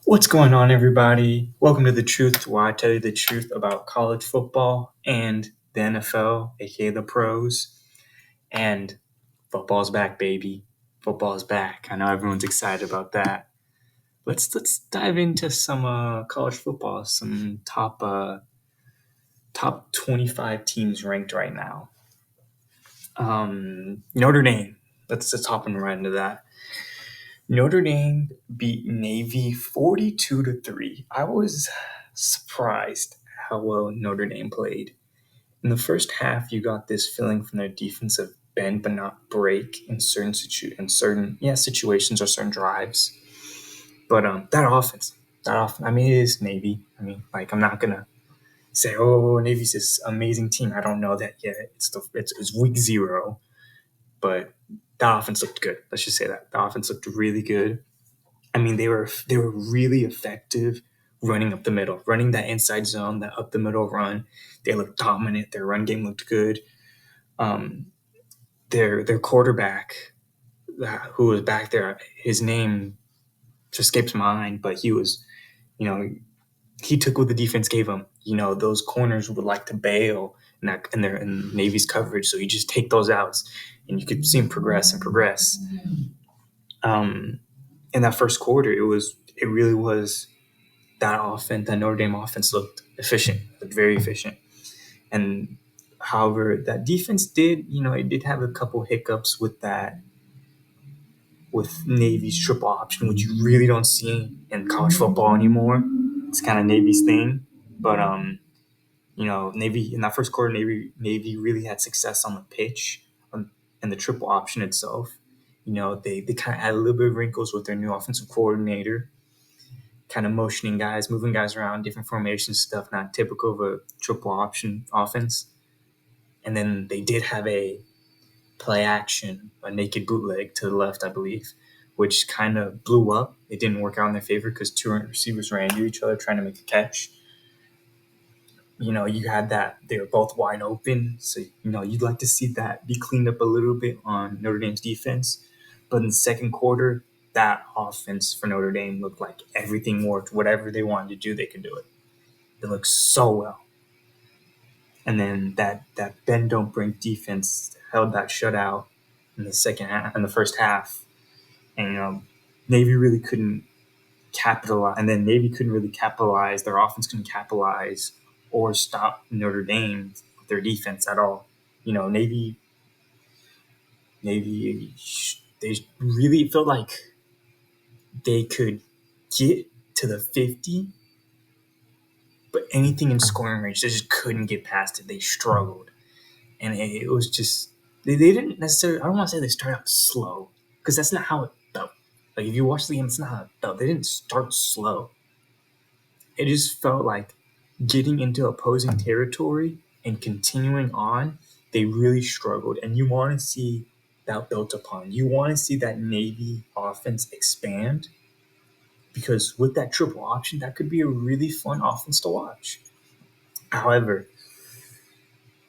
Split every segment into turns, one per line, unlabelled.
What's going on, everybody? Welcome to The Truth, where I tell you the truth about college football and the NFL, aka the pros. And football's back, baby. Football's back. I know everyone's excited about that. Let's dive into some college football, some top 25 teams ranked right now. Notre Dame. Let's hop right into that. Notre Dame beat Navy 42-3. I was surprised how well Notre Dame played. In the first half, you got this feeling from their defensive bend but not break in certain situations or certain drives. But I mean, it is Navy. I mean, like, I'm not gonna say, oh, Navy's this amazing team. I don't know that yet. It's week 0, but that offense looked good. Let's just say that the offense looked really good. I mean, they were really effective running up the middle, running that inside zone, that up the middle run. They looked dominant. Their run game looked good. Their quarterback, who was back there, his name just escapes my mind, but he was, he took what the defense gave him. Those corners would like to bail in Navy's coverage, so you just take those outs, and you could see him progress and progress. In that first quarter, it really was that Notre Dame offense looked very efficient. And however, that defense it did have a couple hiccups with Navy's triple option, which you really don't see in college football anymore. It's kind of Navy's thing. But Navy in that first quarter, Navy really had success on the pitch and the triple option itself. They kind of had a little bit of wrinkles with their new offensive coordinator, kind of motioning guys, moving guys around, different formations, stuff not typical of a triple option offense. And then they did have a play action, a naked bootleg to the left, I believe, which kind of blew up. It didn't work out in their favor because two receivers ran into each other trying to make a catch. You had that. They were both wide open. So, you'd like to see that be cleaned up a little bit on Notre Dame's defense. But in the second quarter, that offense for Notre Dame looked like everything worked. Whatever they wanted to do, they could do it. It looked so well. And then that bend don't break defense held that shutout in the first half. And Navy really couldn't capitalize, and then Navy couldn't really capitalize. Their offense couldn't capitalize or stop Notre Dame with their defense at all. Navy, they really felt like they could get to the 50, but anything in scoring range, they just couldn't get past it. They struggled. And it was just, they didn't necessarily, I don't want to say they started out slow, because that's not how it felt. Like, if you watch the game, it's not how it felt. They didn't start slow. It just felt like getting into opposing territory and continuing on, they really struggled. And you want to see that built upon. You want to see that Navy offense expand, because with that triple option, that could be a really fun offense to watch. However,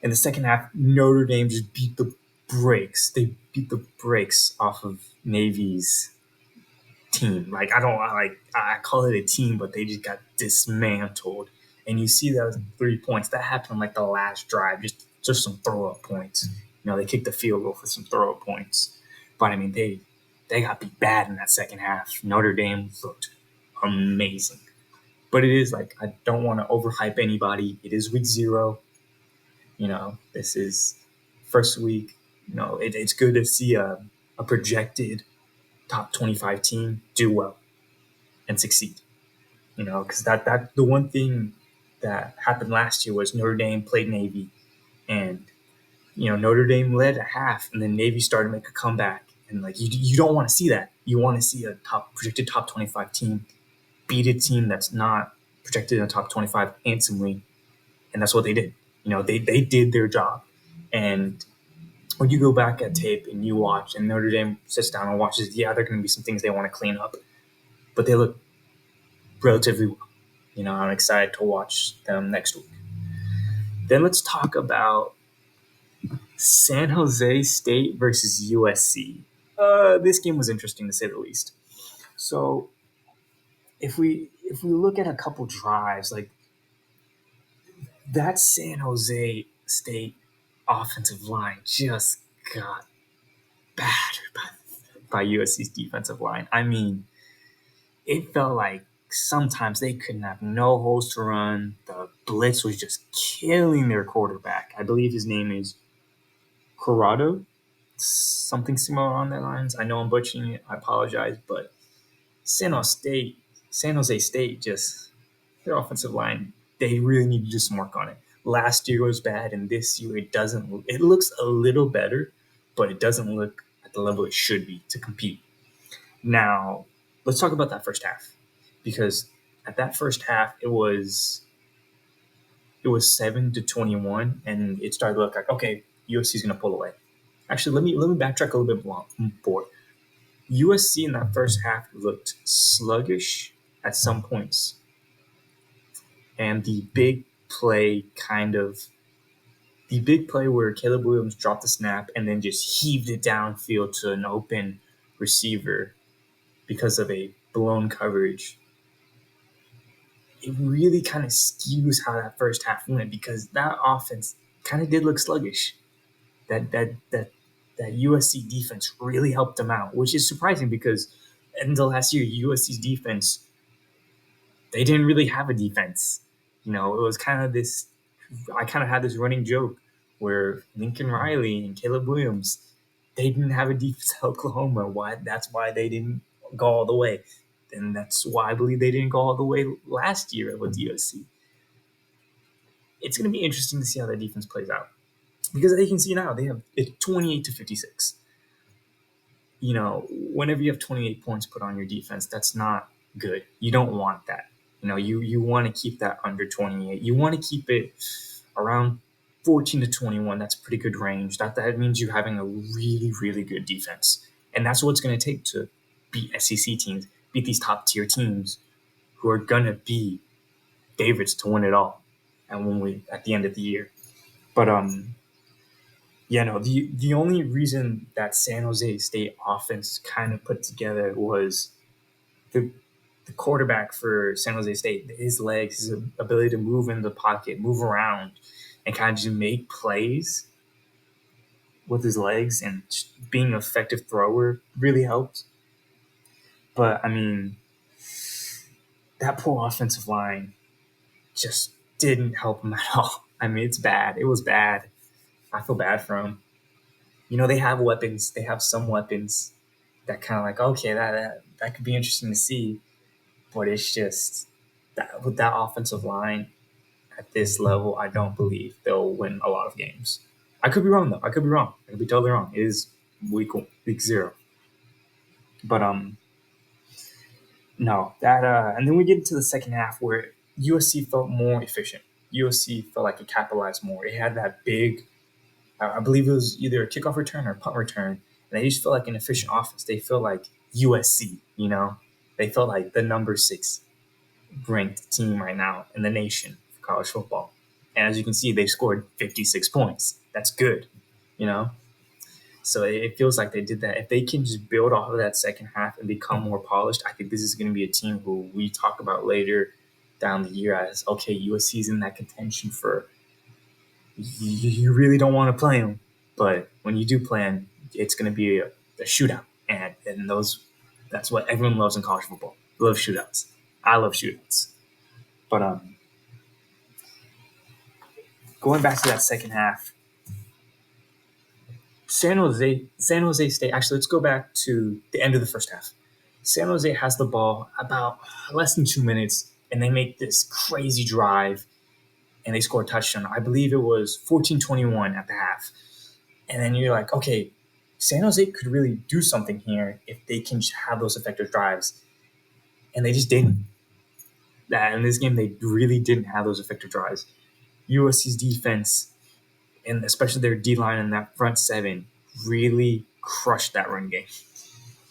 in the second half, Notre Dame just beat the brakes. They beat the brakes off of Navy's team. Like, I call it a team, but they just got dismantled. And you see those 3 points that happened on like the last drive, just some throw up points. They kicked the field goal for some throw up points. But I mean, they got beat bad in that second half. Notre Dame looked amazing. But it is like, I don't want to overhype anybody. It is week 0. This is first week. It's good to see a projected top 25 team do well and succeed. Because that the one thing that happened last year was Notre Dame played Navy, and Notre Dame led at half, and then Navy started to make a comeback, and like you don't want to see that. You want to see a projected top 25 team beat a team that's not projected in the top 25 handsomely, and that's what they did. They did their job. And when you go back at tape and you watch, and Notre Dame sits down and watches, there are going to be some things they want to clean up, but they look relatively well. I'm excited to watch them next week. Then let's talk about San Jose State versus USC. This game was interesting, to say the least. So if we look at a couple drives, like that San Jose State offensive line just got battered by USC's defensive line. I mean, it felt like sometimes they couldn't have no holes to run. The blitz was just killing their quarterback. I believe his name is Corrado, something similar on that lines. I know I'm butchering it. I apologize, but San Jose State, San Jose State, just their offensive line, they really need to do some work on it. Last year was bad, and this year it doesn't. It looks a little better, but it doesn't look at the level it should be to compete. Now, let's talk about that first half, because at that first half it was 7-21, and it started to look like, okay, USC is going to pull away. Actually, let me backtrack a little bit more. USC in that first half looked sluggish at some points, and the big play where Caleb Williams dropped the snap and then just heaved it downfield to an open receiver because of a blown coverage. It really kind of skews how that first half went, because that offense kind of did look sluggish. That USC defense really helped them out, which is surprising because in the last year, USC's defense, they didn't really have a defense. It was kind of this. I kind of had this running joke where Lincoln Riley and Caleb Williams, they didn't have a defense at Oklahoma. That's why they didn't go all the way, and that's why I believe they didn't go all the way last year with USC. It's going to be interesting to see how that defense plays out, because as you can see now, they have it 28-56. Whenever you have 28 points put on your defense, that's not good. You don't want that. You want to keep that under 28. You want to keep it around 14-21. That's a pretty good range. That means you're having a really, really good defense. And that's what it's going to take to beat SEC teams, beat these top tier teams who are going to be favorites to win it all. And when we at the end of the year. But the only reason that San Jose State offense kind of put together was the quarterback for San Jose State, his legs, his ability to move in the pocket, move around, and kind of just make plays with his legs, and being an effective thrower really helped. But, I mean, that poor offensive line just didn't help him at all. I mean, it's bad. It was bad. I feel bad for him. They have weapons. They have some weapons that kind of like, okay, that could be interesting to see. But it's just that with that offensive line at this level, I don't believe they'll win a lot of games. I could be wrong, though. I could be wrong. I could be totally wrong. It is week 0. But no, and then we get into the second half where USC felt more efficient. USC felt like it capitalized more. It had that big, I believe it was either a kickoff return or a punt return, and they just felt like an efficient offense. They felt like USC, They felt like the number 6 ranked team right now in the nation for college football. And as you can see, they scored 56 points. That's good, So it feels like they did that. If they can just build off of that second half and become more polished, I think this is going to be a team who we talk about later down the year as, okay, USC's in that contention for, you really don't want to play them. But when you do play them, it's going to be a shootout. And that's what everyone loves in college football. They love shootouts. I love shootouts. But going back to that second half, San Jose State. Actually, let's go back to the end of the first half. San Jose has the ball about less than 2 minutes, and they make this crazy drive, and they score a touchdown. I believe it was 14-21 at the half. And then you're like, okay, San Jose could really do something here if they can have those effective drives. And they just didn't. In this game, they really didn't have those effective drives. USC's defense, and especially their D-line and that front 7, really crushed that run game.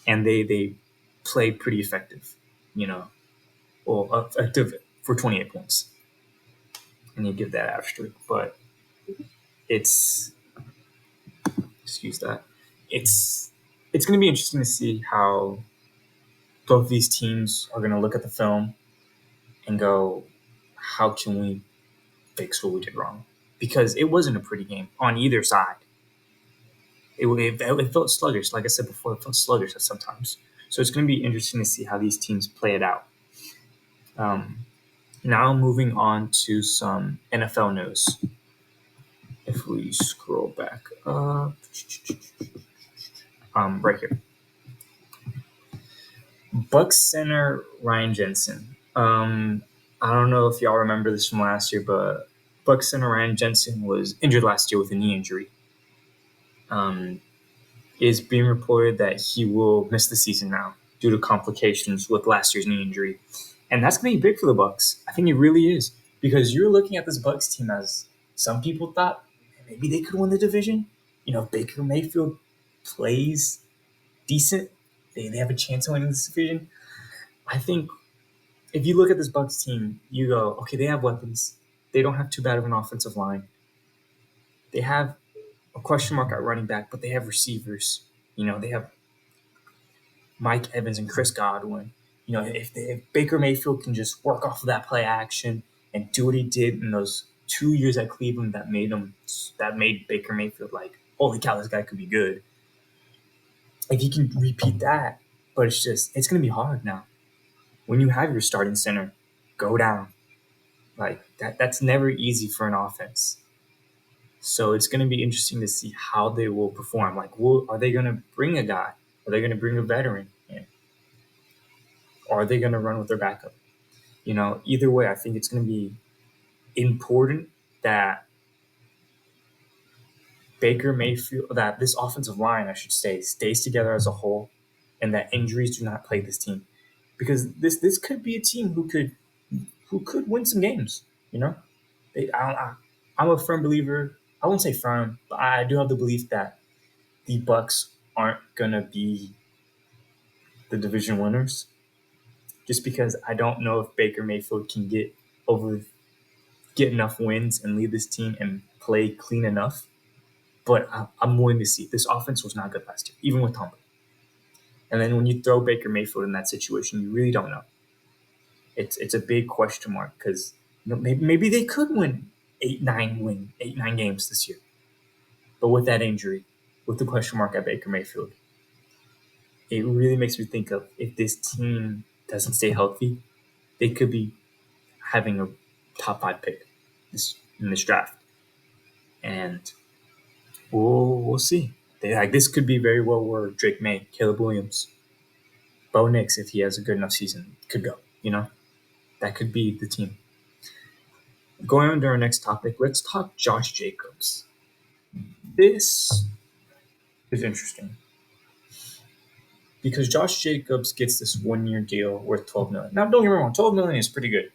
And they played pretty effective, effective for 28 points. And you give that asterisk, but excuse that. It's going to be interesting to see how both these teams are going to look at the film and go, how can we fix what we did wrong? Because it wasn't a pretty game on either side. It felt sluggish. Like I said before, it felt sluggish at sometimes. So it's going to be interesting to see how these teams play it out. Now moving on to some NFL news. If we scroll back up, right here. Bucs center Ryan Jensen. I don't know if y'all remember this from last year, but Bucs center Ryan Jensen was injured last year with a knee injury. It's being reported that he will miss the season now due to complications with last year's knee injury, and that's going to be big for the Bucs. I think it really is, because you're looking at this Bucs team as some people thought maybe they could win the division. You know, if Baker Mayfield plays decent, they have a chance of winning this division. I think if you look at this Bucs team, you go, okay, they have weapons. They don't have too bad of an offensive line. They have a question mark at running back, but they have receivers. You know, they have Mike Evans and Chris Godwin. You know, if Baker Mayfield can just work off of that play action and do what he did in those 2 years at Cleveland that made Baker Mayfield like, holy cow, this guy could be good. If he can repeat that, but it's going to be hard now. When you have your starting center go down, like that's never easy for an offense. So it's going to be interesting to see how they will perform. Like, are they going to bring a guy? Are they going to bring a veteran in? Or are they going to run with their backup? You know, either way, I think it's going to be important that Baker Mayfield, that this offensive line, I should say, stays together as a whole, and that injuries do not plague this team, because this could be a team who could win some games. You know, I'm a firm believer. I wouldn't say firm, but I do have the belief that the Bucs aren't gonna be the division winners, just because I don't know if Baker Mayfield can get enough wins and lead this team and play clean enough. But I'm willing to see. This offense was not good last year, even with Tom Brady. And then when you throw Baker Mayfield in that situation, you really don't know. It's a big question mark, because maybe they could win 8-9 games this year. But with that injury, with the question mark at Baker Mayfield, it really makes me think of, if this team doesn't stay healthy, they could be having a top 5 pick in this draft. And we'll see. This could be very well where Drake May, Caleb Williams, Bo Nix, if he has a good enough season, could go. You know, that could be the team. Going on to our next topic, let's talk Josh Jacobs. This is interesting, because Josh Jacobs gets this 1-year deal worth $12 million. Now, don't get me wrong, $12 million is pretty good,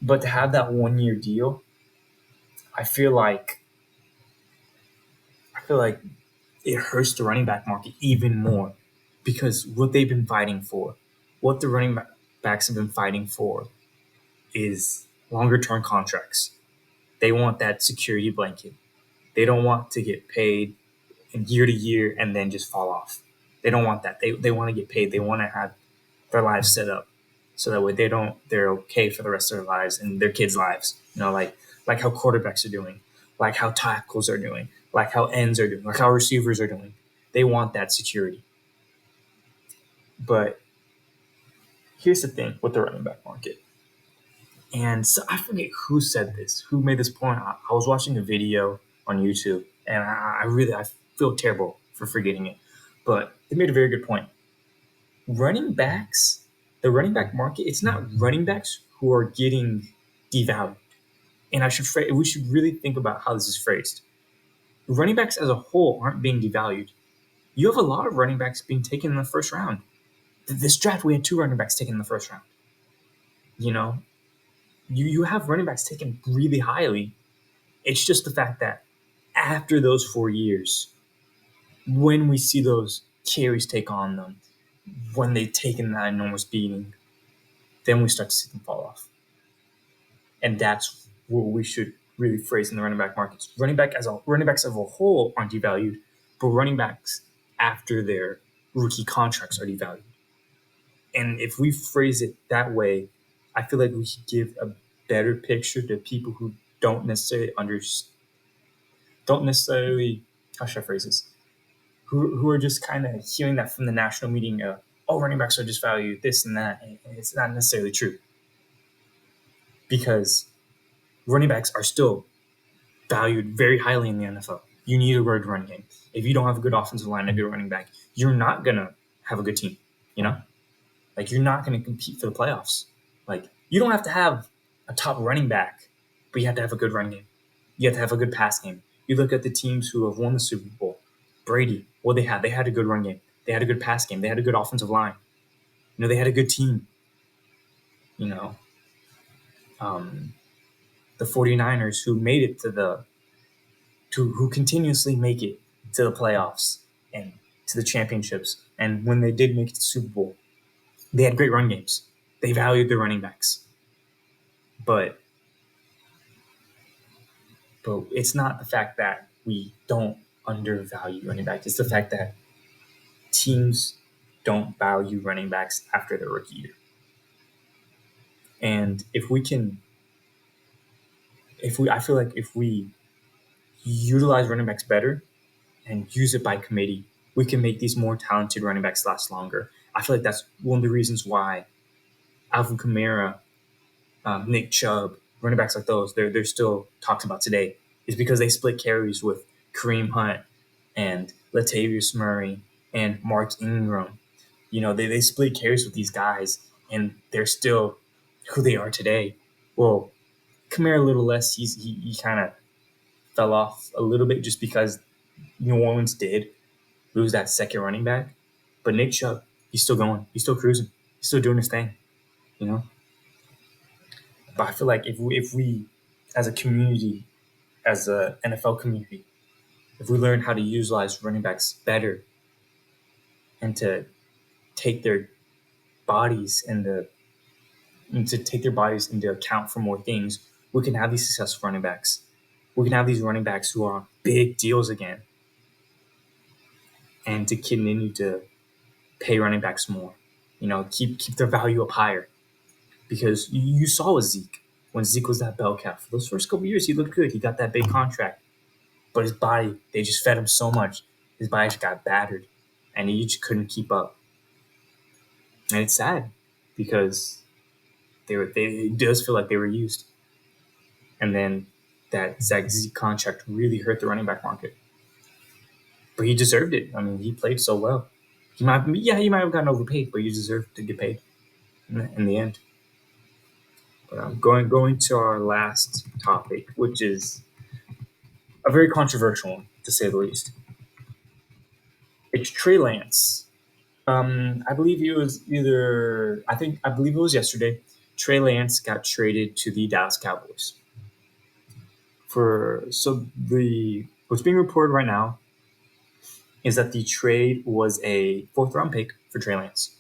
but to have that 1-year deal, I feel like it hurts the running back market even more, because what they've been fighting for, what the running backs have been fighting for, is longer term contracts. They want that security blanket. They don't want to get paid year to year and then just fall off. They don't want that. They want to get paid. They want to have their lives set up so that way they're okay for the rest of their lives and their kids' lives. You know, like how quarterbacks are doing, like how tackles are doing, like how ends are doing, like how receivers are doing. They want that security. But here's the thing with the running back market. And so I forget who said this, who made this point. I was watching a video on YouTube, and I feel terrible for forgetting it. But they made a very good point. Running backs, the running back market, it's not running backs who are getting devalued. And we should really think about how this is phrased. Running backs as a whole aren't being devalued. You have a lot of running backs being taken in the first round. This draft, we had 2 running backs taken in the first round. You know, you have running backs taken really highly. It's just the fact that after those 4 years, when we see those carries take on them, when they've taken that enormous beating, then we start to see them fall off. And that's what we should really phrase in the running back markets. Running backs as a whole aren't devalued, but running backs after their rookie contracts are devalued. And if we phrase it that way, I feel like we should give a better picture to people who don't necessarily how should I phrase this? Who are just kind of hearing that from the national meeting of, oh, running backs are just valued this and that. And it's not necessarily true, because running backs are still valued very highly in the NFL. You need a good running game. If you don't have a good offensive line, a good running back, you're not gonna have a good team. You know, like you're not gonna compete for the playoffs. Like you don't have to have a top running back, but you have to have a good run game. You have to have a good pass game. You look at the teams who have won the Super Bowl. Brady, what they had? They had a good run game. They had a good pass game. They had a good offensive line. They had a good team. You know, um, the 49ers who made it who continuously make it to the playoffs and to the championships. And when they did make it to the Super Bowl, they had great run games. They valued their running backs. But it's not the fact that we don't undervalue running backs. It's the fact that teams don't value running backs after their rookie year. And I feel like if we utilize running backs better and use it by committee, we can make these more talented running backs last longer. I feel like that's one of the reasons why Alvin Kamara, Nick Chubb, running backs like those, they're still talked about today, is because they split carries with Kareem Hunt and Latavius Murray and Mark Ingram. They split carries with these guys, and they're still who they are today. Well, Kamara a little less. He kind of fell off a little bit just because New Orleans did lose that second running back. But Nick Chubb, he's still going. He's still cruising. He's still doing his thing. You know. But I feel like if we as a community, as a NFL community, if we learn how to utilize running backs better and to take their bodies into account for more things, we can have these successful running backs. We can have these running backs who are big deals again, and to continue to pay running backs more. Keep their value up higher, because you saw with Zeke, when Zeke was that bell cow for those first couple of years, he looked good. He got that big contract, but his body, they just fed him so much, his body just got battered, and he just couldn't keep up. And it's sad because it does feel like they were used. And then that Zach Zeke contract really hurt the running back market. But he deserved it. I mean, he played so well. He might have gotten overpaid, but he deserved to get paid in the end. But going to our last topic, which is a very controversial one, to say the least. It's Trey Lance. I believe it was yesterday. Trey Lance got traded to the Dallas Cowboys. What's being reported right now is that the trade was a 4th-round pick for Trey Lance.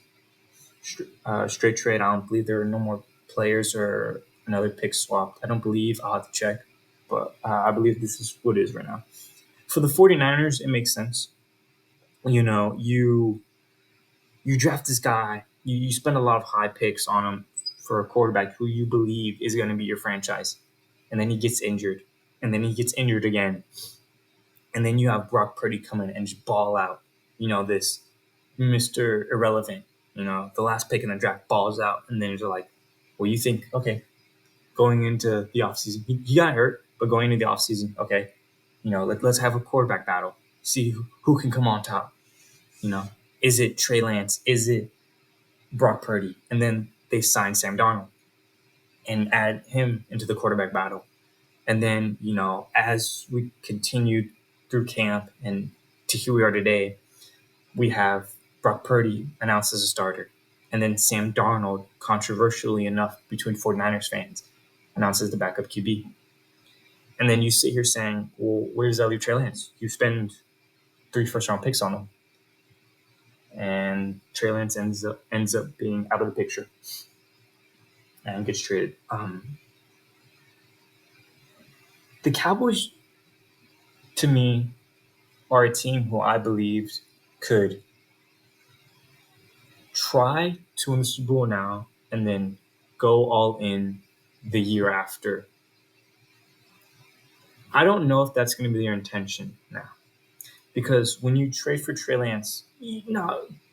Straight trade. I don't believe there are no more players or another pick swapped. I don't believe. I'll have to check. But I believe this is what it is right now. For the 49ers, it makes sense. You draft this guy. You spend a lot of high picks on him for a quarterback who you believe is going to be your franchise. And then he gets injured. And then he gets injured again. And then you have Brock Purdy come in and just ball out. This Mr. Irrelevant. The last pick in the draft balls out. And then you're like, well, you think, okay, going into the offseason, he got hurt, but going into the offseason, okay, let's have a quarterback battle. See who can come on top. Is it Trey Lance? Is it Brock Purdy? And then they sign Sam Darnold and add him into the quarterback battle. And then, as we continued through camp and to here we are today, we have Brock Purdy announced as a starter. And then Sam Darnold, controversially enough between 49ers fans, announced as the backup QB. And then you sit here saying, well, where does that leave Trey Lance? You spend 3 first-round picks on him. And Trey Lance ends up being out of the picture and gets traded. The Cowboys, to me, are a team who I believed could try to win the Super Bowl now and then go all in the year after. I don't know if that's going to be their intention now. Because when you trade for Trey Lance,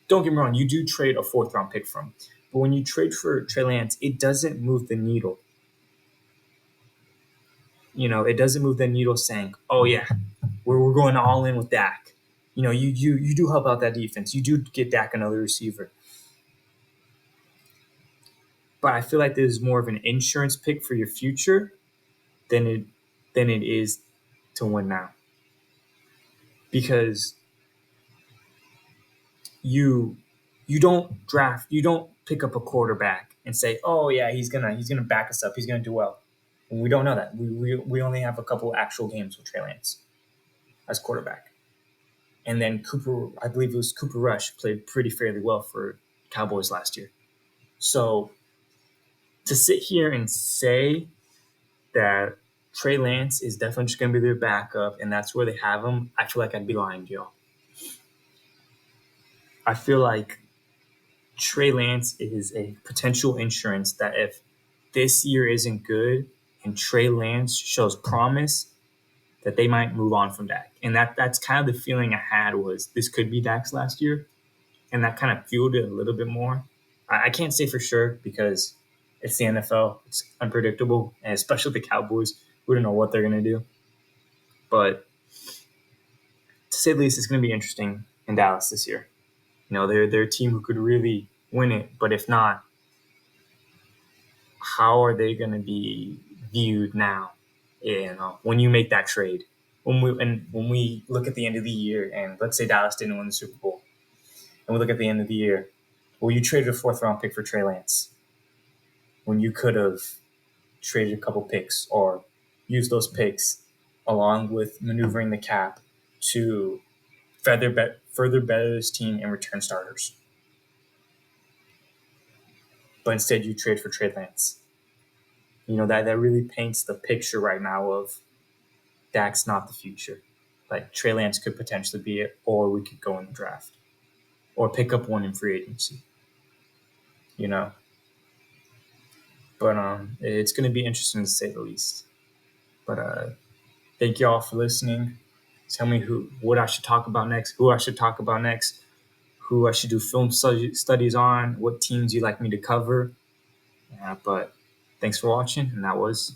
don't get me wrong, you do trade a fourth round pick from. But when you trade for Trey Lance, it doesn't move the needle. It doesn't move the needle saying, oh, yeah, we're going all in with Dak. You do help out that defense. You do get Dak another receiver. But I feel like this is more of an insurance pick for your future than it is to win now. Because you don't pick up a quarterback and say, oh yeah, he's gonna back us up, he's gonna do well. And we don't know that. We only have a couple actual games with Trey Lance as quarterback. And then I believe it was Cooper Rush, played pretty fairly well for Cowboys last year. So to sit here and say that Trey Lance is definitely just going to be their backup and that's where they have him, I feel like I'd be lying to y'all. I feel like Trey Lance is a potential insurance that if this year isn't good and Trey Lance shows promise, that they might move on from Dak. And that's kind of the feeling I had was this could be Dak's last year. And that kind of fueled it a little bit more. I can't say for sure because it's the NFL. It's unpredictable. And especially the Cowboys. We don't know what they're going to do. But to say the least, it's going to be interesting in Dallas this year. They're a team who could really win it. But if not, how are they going to be viewed now? When you make that trade, when we look at the end of the year, and let's say Dallas didn't win the Super Bowl, and we look at the end of the year, well, you traded a fourth round pick for Trey Lance when you could have traded a couple picks or used those picks along with maneuvering the cap to further better this team and return starters. But instead, you trade for Trey Lance. That really paints the picture right now of Dak's not the future. Like Trey Lance could potentially be it, or we could go in the draft, or pick up one in free agency. But it's going to be interesting to say the least. But thank you all for listening. Tell me what I should talk about next, who I should talk about next, who I should do film studies on, what teams you'd like me to cover. But thanks for watching, and that was